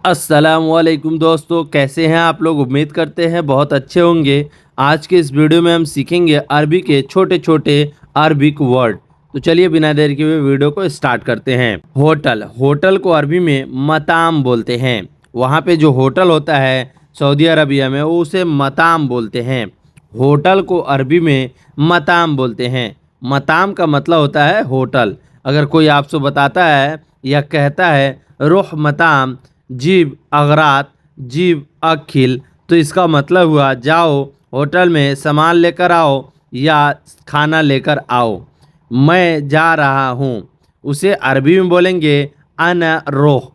अस्सलामुअलैकुम दोस्तों, कैसे हैं आप लोग। उम्मीद करते हैं बहुत अच्छे होंगे। आज के इस वीडियो में हम सीखेंगे अरबी के छोटे छोटे अरबिक वर्ड। तो चलिए बिना देर के हुए वीडियो को स्टार्ट करते हैं। होटल, होटल को अरबी में मताम बोलते हैं। वहाँ पे जो होटल होता है सऊदी अरबिया में, वो उसे मताम बोलते हैं। होटल को अरबी में मताम बोलते हैं। मताम का मतलब होता है होटल। अगर कोई आपसे बताता है या कहता है रुह मताम जीब अगरात जीब अखिल, तो इसका मतलब हुआ जाओ होटल में सामान लेकर आओ या खाना लेकर आओ। मैं जा रहा हूँ, उसे अरबी में बोलेंगे अना रोह।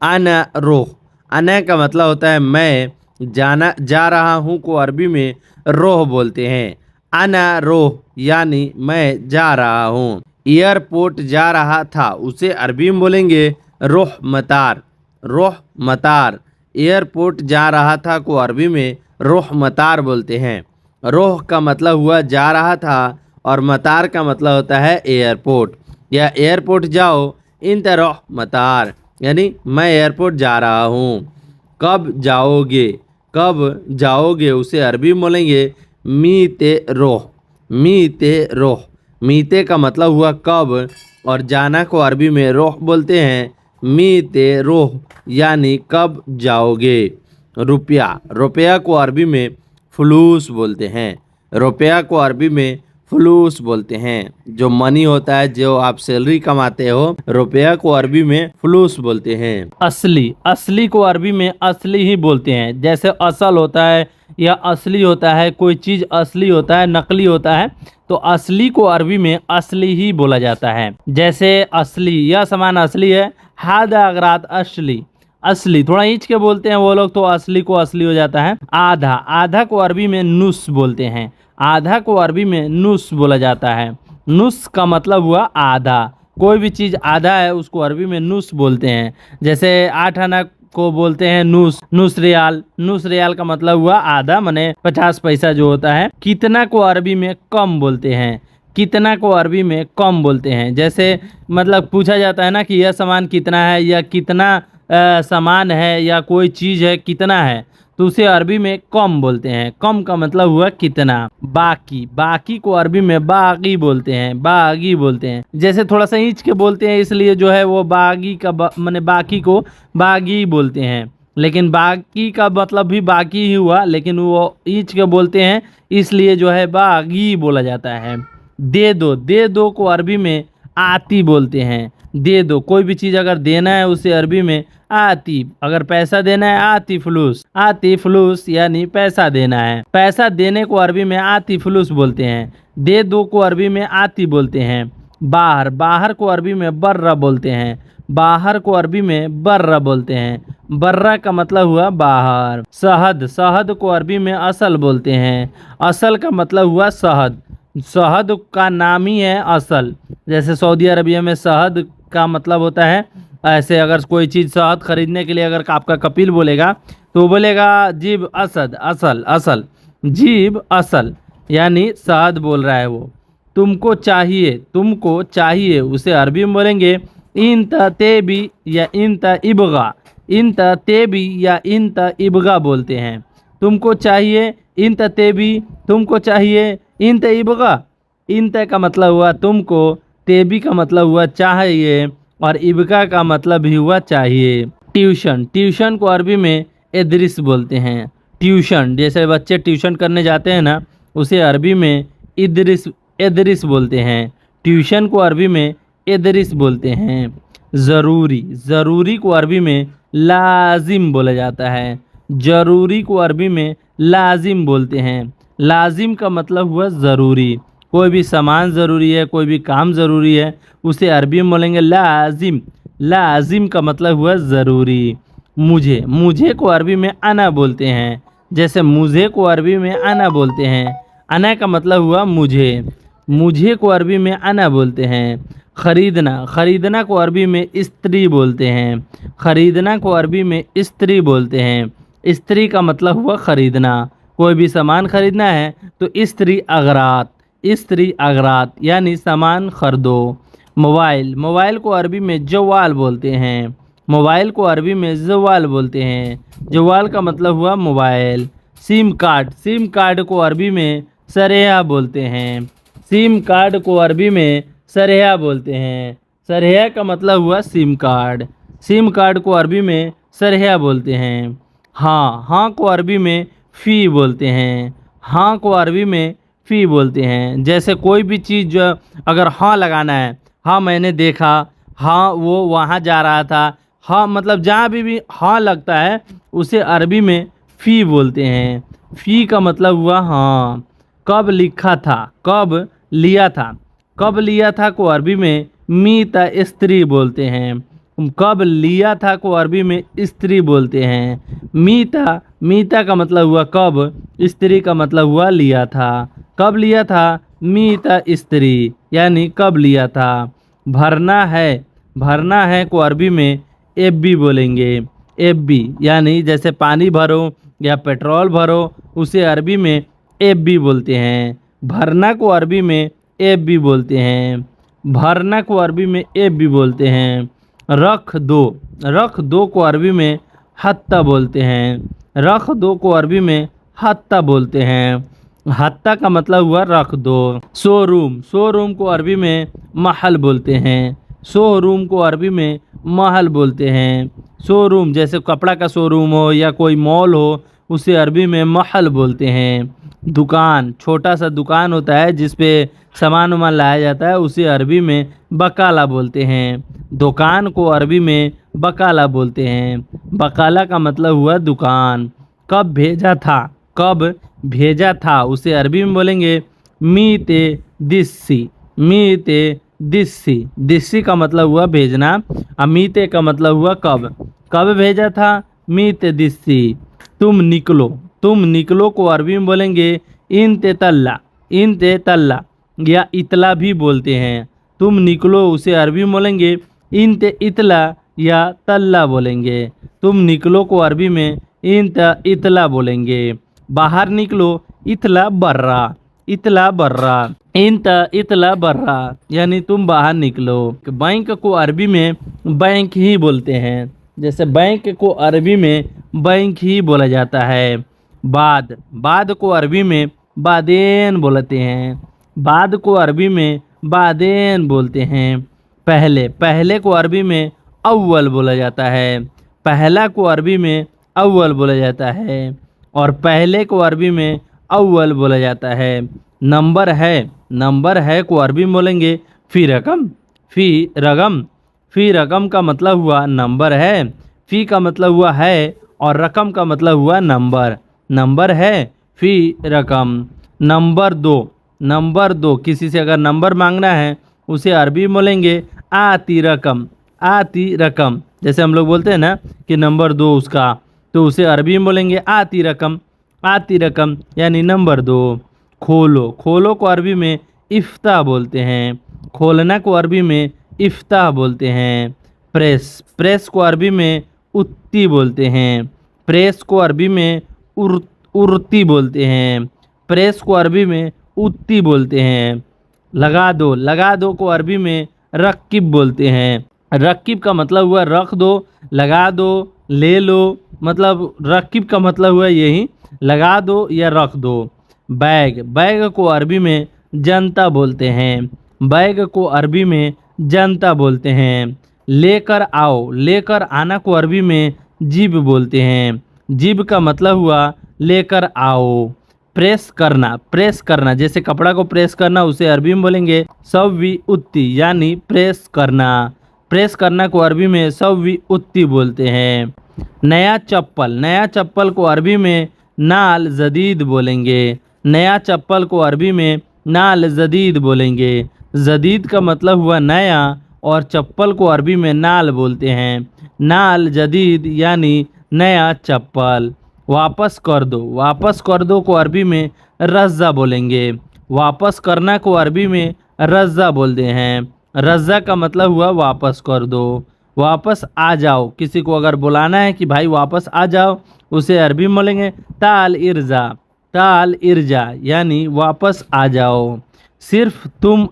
अना रोह, अना का मतलब होता है मैं, जाना जा रहा हूँ को अरबी में रोह बोलते हैं। अना रोह यानी मैं जा रहा हूँ। एयरपोर्ट जा रहा था, उसे अरबी में बोलेंगे रोह मतार। रोह मतार, एयरपोर्ट जा रहा था को अरबी में रोह मतार बोलते हैं। रोह का मतलब हुआ जा रहा था और मतार का मतलब होता है एयरपोर्ट। या एयरपोर्ट जाओ इंत रोह मतार, यानी मैं एयरपोर्ट जा रहा हूँ। कब जाओगे, कब जाओगे उसे अरबी में बोलेंगे मीते रोह। मीते रोह, मीते का मतलब हुआ कब और जाना को अरबी में रोह बोलते हैं। मीते रोह यानी कब जाओगे। रुपया, रुपया को अरबी में फलूस बोलते हैं। रुपया को अरबी में फलूस बोलते हैं। जो मनी होता है, जो आप सैलरी कमाते हो, रुपया को अरबी में फलूस बोलते हैं। असली, असली को अरबी में असली ही बोलते हैं। जैसे असल होता है या असली होता है, कोई चीज़ असली होता है, नकली होता है, तो असली को अरबी में असली ही बोला जाता है। जैसे असली, यह सामान असली है। हादा अगरात असली, असली थोड़ा ईंच के बोलते हैं वो लोग, तो असली को असली हो जाता है। आधा, आधा को अरबी में नुस बोलते हैं। आधा को अरबी में नुस बोला जाता है। नुस का मतलब हुआ आधा। कोई भी चीज़ आधा है उसको अरबी में नुस बोलते हैं। जैसे 8 आना को बोलते हैं नुस, नुस रियाल। नुस रियाल का मतलब हुआ आधा, माने 50 पैसा जो होता है। कितना को अरबी में कम बोलते हैं। कितना को अरबी में कम बोलते हैं। जैसे मतलब पूछा जाता है ना कि यह सामान कितना है या कितना सामान है या कोई चीज़ है कितना है, तो उसे अरबी में कम बोलते हैं। कम का मतलब हुआ कितना। बाकी, बाकी को अरबी में बागी बोलते हैं। बागी बोलते हैं। जैसे थोड़ा सा ईंच के बोलते हैं, इसलिए जो है वो बागी का माने बाकी को बागी बोलते हैं। लेकिन बाकी का मतलब भी बाकी ही हुआ, लेकिन वो ईंच के बोलते हैं इसलिए जो है बागी बोला जाता है। दे दो, दे दो को अरबी में आती बोलते हैं। दे दो, कोई भी चीज़ अगर देना है उसे अरबी में आती। अगर पैसा देना है आती फलूस। आती फलूस यानी पैसा देना है। पैसा देने को अरबी में आती फलूस बोलते हैं। दे दो को अरबी में आती बोलते हैं। बाहर, बाहर को अरबी में बर्रा बोलते हैं। बाहर को अरबी में बर्रा बोलते हैं। बर्रा का मतलब हुआ बाहर। शहद, शहद को अरबी में असल बोलते हैं। असल का मतलब हुआ शहद। शहद का नाम ही है असल। जैसे सऊदी अरबिया में शहद का मतलब होता है, ऐसे अगर कोई चीज़ शहद खरीदने के लिए अगर आपका कपिल बोलेगा तो वो बोलेगा जीब असद, असल, असल, जीब असल, यानी शहद बोल रहा है वो। तुमको चाहिए, तुमको चाहिए उसे अरबी में बोलेंगे इन तेबी या इन इबगा। इन तेबी या इन इबगा बोलते हैं। तुमको चाहिए इन तेबी, तुमको चाहिए इन इबगा। इन का मतलब हुआ तुमको, तेबी का मतलब हुआ चाहिए और इबका का मतलब भी हुआ चाहिए। ट्यूशन, ट्यूशन को अरबी में इदरिस बोलते हैं। ट्यूशन, जैसे बच्चे ट्यूशन करने जाते हैं ना, उसे अरबी में इदरिस, इदरिस बोलते हैं। ट्यूशन को अरबी में इदरिस बोलते हैं। ज़रूरी, ज़रूरी को अरबी में लाजिम बोला जाता है। ज़रूरी को अरबी में लाजिम बोलते हैं। लाजिम का मतलब हुआ ज़रूरी। कोई भी सामान ज़रूरी है, कोई भी काम ज़रूरी है, उसे अरबी में बोलेंगे लाजिम। लाजिम का मतलब हुआ ज़रूरी। मुझे, मुझे को अरबी में अना बोलते हैं। जैसे मुझे को अरबी में अना बोलते हैं। अना का मतलब हुआ मुझे। मुझे को अरबी में अना बोलते हैं। ख़रीदना, ख़रीदना को अरबी में स्त्री बोलते हैं। ख़रीदना को अरबी में स्त्री बोलते हैं। स्त्री का मतलब हुआ ख़रीदना। कोई भी सामान ख़रीदना है तो स्त्री अगरात, स्त्री अगरात यानी सामान खरीदो। मोबाइल, मोबाइल को अरबी में जवाल बोलते हैं। मोबाइल को अरबी में जवाल बोलते हैं। जवाल का मतलब हुआ मोबाइल। सिम कार्ड को अरबी में सरेहा बोलते हैं। सिम कार्ड को अरबी में सरेहा बोलते हैं। सरेहा का मतलब हुआ सिम कार्ड। सिम कार्ड को अरबी में सरेहा बोलते हैं। हाँ को अरबी में फ़ी बोलते हैं। हाँ को अरबी में फ़ी बोलते हैं। जैसे कोई भी चीज़ अगर हाँ लगाना है, हाँ मैंने देखा, हाँ वो वहाँ जा रहा था, हाँ मतलब जहाँ भी हाँ लगता है उसे अरबी में फ़ी बोलते हैं। फ़ी का मतलब हुआ हाँ। कब लिखा था, कब लिया था। कब लिया था को अरबी में मीता स्त्री बोलते हैं। कब लिया था को अरबी में स्त्री बोलते हैं। मीता का मतलब हुआ कब, स्त्री का मतलब हुआ लिया था। कब लिया था, मीता स्त्री यानी कब लिया था। भरना है को अरबी में एफ बी बोलेंगे। एफ बी यानी जैसे पानी भरो या पेट्रोल भरो उसे अरबी में एफ बी बोलते हैं। भरना को अरबी में एफ बी बोलते हैं। भरना को अरबी में एफ बी बोलते हैं। रख दो को अरबी में हत्ता बोलते हैं। रख दो को अरबी में हत्ता बोलते हैं। हत्ता का मतलब हुआ रख दो। शोरूम को अरबी में महल बोलते हैं। शोरूम को अरबी में महल बोलते हैं। शोरूम जैसे कपड़ा का शोरूम हो या कोई मॉल हो उसे अरबी में महल बोलते हैं। दुकान, छोटा सा दुकान होता है जिस पे सामान वामान लाया जाता है उसे अरबी में बकाला बोलते हैं। दुकान को अरबी में बकाला बोलते हैं। बकाला का मतलब हुआ दुकान। कब भेजा था उसे अरबी में बोलेंगे मीते दिस्सी। दिस्सी का मतलब हुआ भेजना। अमीते का मतलब हुआ कब भेजा था, मीते दिस्सी। तुम निकलो को अरबी में बोलेंगे इंते तल्ला या इतला भी बोलते हैं। तुम निकलो उसे अरबी में बोलेंगे इंते इतला या तल्ला बोलेंगे। तुम निकलो को अरबी में इंत इतला बोलेंगे। बाहर निकलो इतला बर्रा इंत इतला बर्रा यानी तुम बाहर निकलो। बैंक को अरबी में बैंक ही बोलते हैं। जैसे बैंक को अरबी में बैंक ही बोला जाता है। बाद को अरबी में बादेन बोलते हैं। बाद को अरबी में बादेन बोलते हैं। पहले को अरबी में अव्वल बोला जाता है। पहला को अरबी में अव्वल बोला जाता है और पहले को अरबी में अव्वल बोला जाता है। नंबर है को अरबी में बोलेंगे फ़ी रकम का मतलब हुआ नंबर है। फ़ी का मतलब हुआ है और रकम का मतलब हुआ नंबर है फ़ी रकम। नंबर दो किसी से अगर नंबर मांगना है उसे अरबी में बोलेंगे आती रकम। जैसे हम लोग बोलते हैं ना कि नंबर दो उसका, तो उसे अरबी में बोलेंगे आती रकम यानी नंबर दो। खोलो को अरबी में इफ्ता बोलते हैं। खोलना को अरबी में इफ्ता बोलते हैं। प्रेस को अरबी में उत्ती बोलते हैं। प्रेस को अरबी में उर्ती बोलते हैं। प्रेस को अरबी में उत्ती बोलते हैं। लगा दो को अरबी में रकीब बोलते हैं। रकीब का मतलब हुआ रख दो, लगा दो, ले लो, मतलब रकीब का मतलब हुआ यही लगा दो या रख दो। बैग को अरबी में जनता बोलते हैं। बैग को अरबी में जनता बोलते हैं। लेकर आना को अरबी में जिब बोलते हैं। जिब का मतलब हुआ लेकर आओ। प्रेस करना जैसे कपड़ा को प्रेस करना उसे अरबी में बोलेंगे सव्वी उत्ती यानी प्रेस करना को अरबी में सव्वी उत्ती बोलते हैं। नया चप्पल को अरबी में नाल जदीद बोलेंगे। नया चप्पल को अरबी में नाल जदीद बोलेंगे। जदीद का मतलब हुआ नया और चप्पल को अरबी में नाल बोलते हैं। नाल जदीद यानी नया चप्पल। वापस कर दो को अरबी में रज़्ज़ा बोलेंगे। वापस करना को अरबी में रज़्ज़ा बोलते हैं। रज़्ज़ा का मतलब हुआ वापस कर दो। वापस आ जाओ, किसी को अगर बुलाना है कि भाई वापस आ जाओ उसे अरबी में बोलेंगे ताल इर्जा यानी वापस आ जाओ। सिर्फ तुम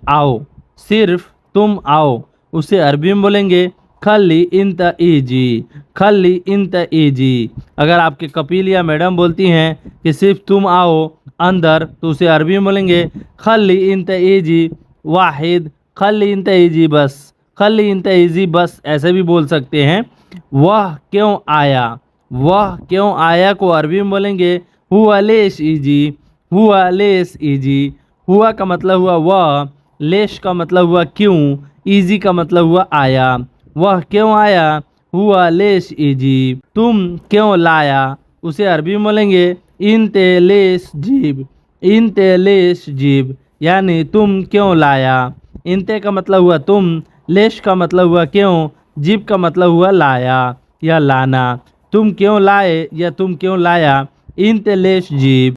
आओ उसे अरबी में बोलेंगे खली इंत ईजी, खली इंत ईजी। अगर आपके कपिल या मैडम बोलती हैं कि सिर्फ तुम आओ अंदर, तो उसे अरबी में बोलेंगे खली इंत ईजी वाहिद, खली इंत ईजी बस, खली इंत ईजी बस, ऐसे भी बोल सकते हैं। वह क्यों आया, वह क्यों आया को अरबी में बोलेंगे हुआ लेश ईजी, हुआ लेस ईजी। हुआ का मतलब हुआ वह, लेश का मतलब हुआ क्यों, ईजी का मतलब हुआ आया। वह क्यों आया, हुआ लेश ईजी। तुम क्यों लाया, उसे अरबी में बोलेंगे इंते लेस जीब, इंते लेस जीब, यानी तुम क्यों लाया। इंते का मतलब हुआ तुम, लेश का मतलब हुआ क्यों, जीब का मतलब हुआ लाया या लाना। तुम क्यों लाए या तुम क्यों लाया, इंते लेश जीब।